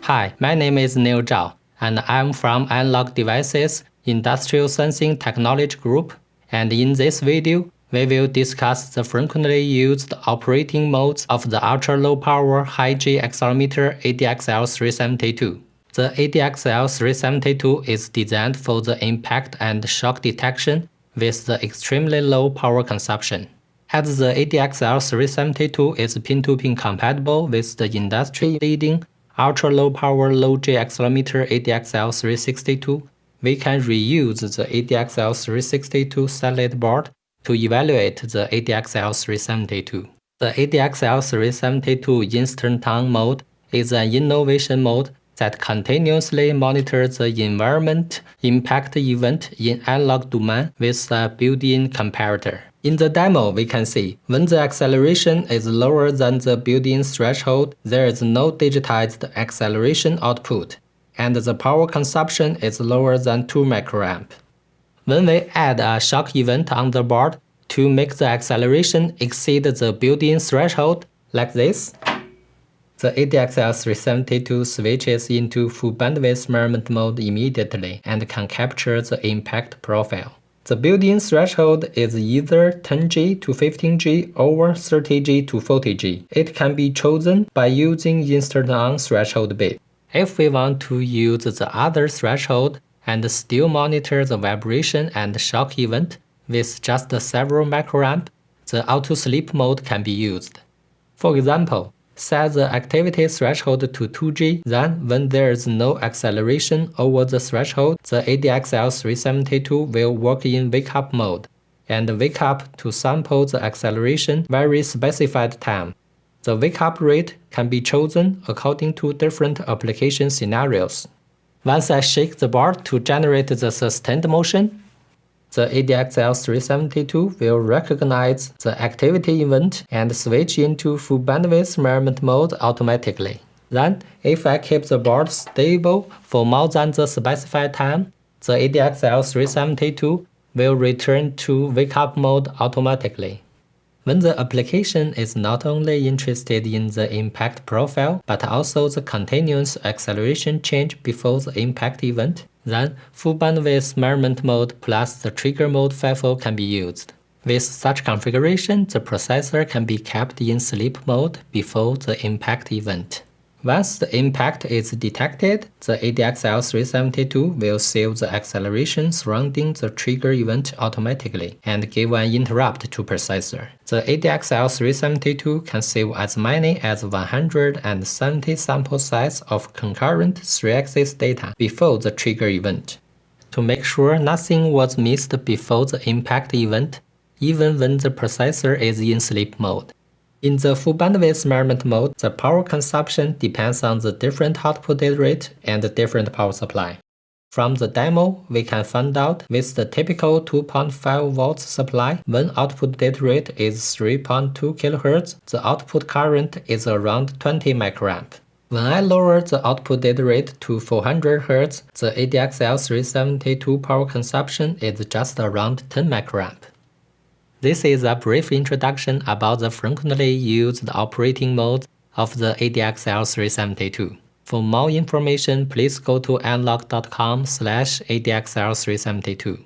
Hi, my name is Neil Zhao, and I'm from Aanaroogdibais's Industrial Sensing Technology Group, and in this video, we will discuss the frequently used operating modes of the ultra-low power high-G accelerometer Adxl372. The Adxl372 is designed for the impact and shock detection with the extremely low power consumption. As the Adxl372 is pin-to-pin compatible with the industry-leading ultra-low power low-G accelerometer Adxl362, we can reuse the Adxl362 satellite board to evaluate the Adxl372. The Adxl372 instant-on mode is an innovation mode that continuously monitors the environment impact event in analog domain with a built-in comparator. In the demo, we can see when the acceleration is lower than the built-in threshold, there is no digitized acceleration output, and the power consumption is lower than 2 microamp. When we add a shock event on the board to make the acceleration exceed the built-in threshold, like this, the Adxl372 switches into full bandwidth measurement mode immediately and can capture the impact profile. The built-in threshold is either 10G to 15G or 30G to 40G. It can be chosen by using instant-on threshold bit. If we want to use the other threshold and still monitor the vibration and shock event with just several microamp, the auto-sleep mode can be used. For example, set the activity threshold to 2G, then when there is no acceleration over the threshold, the Adxl372 will work in wake-up mode, and wake up to sample the acceleration very specified time. The wake-up rate can be chosen according to different application scenarios. Once I shake the board to generate the sustained motion, the Adxl372 will recognize the activity event and switch into full bandwidth measurement mode automatically. Then, if I keep the board stable for more than the specified time, the Adxl372 will return to wake-up mode automatically. When the application is not only interested in the impact profile, but also the continuous acceleration change before the impact event, then full bandwidth measurement mode plus the trigger mode FIFO can be used. With such configuration, the processor can be kept in sleep mode before the impact event. Once the impact is detected, the Adxl372 will save the acceleration surrounding the trigger event automatically and give an interrupt to processor. The Adxl372 can save as many as 170 sample size of concurrent 3-axis data before the trigger event, to make sure nothing was missed before the impact event, even when the processor is in sleep mode. In the full bandwidth measurement mode, the power consumption depends on the different output data rate and the different power supply. From the demo, we can find out with the typical 2.5 volts supply, when output data rate is 3.2 kHz, the output current is around 20 microamp. When I lower the output data rate to 400 Hz, the Adxl372 power consumption is just around 10 microamp. This is a brief introduction about the frequently used operating modes of the Adxl372. For more information, please go to analog.com/Adxl372.